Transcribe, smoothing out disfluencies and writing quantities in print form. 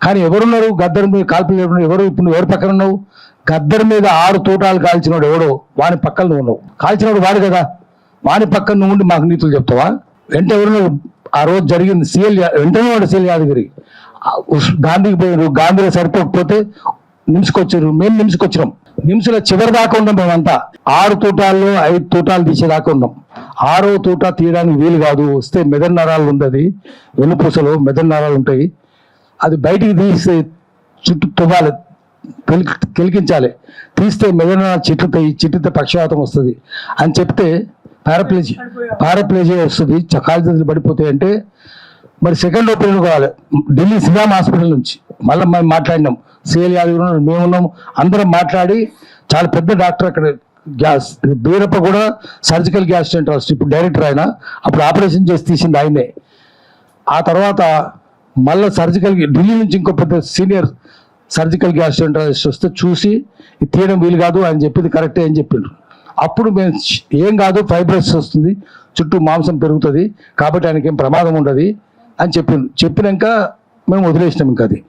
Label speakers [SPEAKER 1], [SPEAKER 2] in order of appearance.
[SPEAKER 1] కానీ ఎవరున్నారు గద్దర్ మీద కాల్పులు ఎవరు? ఇప్పుడు ఎవరి పక్కన ఉన్నావు? గద్దర్ మీద 6 తూటాలు కాల్చినోడు ఎవడో వాని పక్కన నువ్వు ఉన్నావు. కాల్చినోడు వాడు కదా, వాని పక్కన నువ్వు ఉండి మాకు నీతులు చెప్తావా? వెంట ఎవరు? ఆ రోజు జరిగింది వెంటనే వాడు CL యాదగిరి గాంధీకి పోయారు. గాంధీలో సరిపోకపోతే నిమ్స్కొచ్చారు. మేము నిమ్స్కొచ్చినాం. నిమ్స్లో చివరి దాకా ఉన్నాం. మేమంతా 6 తూటాల్లో 5 తూటాలు తీసేదాకా ఉన్నాం. 6వ తూట తీయడానికి వీలు కాదు. వస్తే మెదడు నరాలు ఉంది, వెన్నుపూసలో మెదడు నరాలు ఉంటాయి. అది బయటికి తీస్తే చుట్టూ తువ్వాలి, కెలికించాలి. తీస్తే మెదడు నరాలు చిట్టితే పక్షవాతం వస్తుంది అని చెప్తే పారాప్లేజియా వస్తుంది, కాలు పడిపోతాయి. అంటే మరి సెకండ్ ఒపీనియన్ కావాలి. ఢిల్లీ శ్రీరామ్ హాస్పిటల్ నుంచి మళ్ళీ మేము మాట్లాడినాం. CL యాదగిరి మేమున్నాం, అందరం మాట్లాడి చాలా పెద్ద డాక్టర్ అక్కడ బీరప్ప కూడా సర్జికల్ గ్యాస్ట్రెంటరాలజిస్ట్, ఇప్పుడు డైరెక్టర్ ఆయన. అప్పుడు ఆపరేషన్ చేసి తీసింది ఆయనే. ఆ తర్వాత మళ్ళీ ఢిల్లీ నుంచి ఇంకో పెద్ద సీనియర్ సర్జికల్ గ్యాస్ట్రెంటరాలజిస్ట్ వస్తే చూసి ఇది తీయడం వీలు కాదు అని చెప్పింది కరెక్టే అని చెప్పిండ్రు. అప్పుడు మేము ఏం కాదు, ఫైబ్రస్ వస్తుంది, చుట్టూ మాంసం పెరుగుతుంది, కాబట్టి ఆయనకి ఏం ప్రమాదం ఉండదు అని చెప్పినాక మేము వదిలేసినాం. ఇంకా అది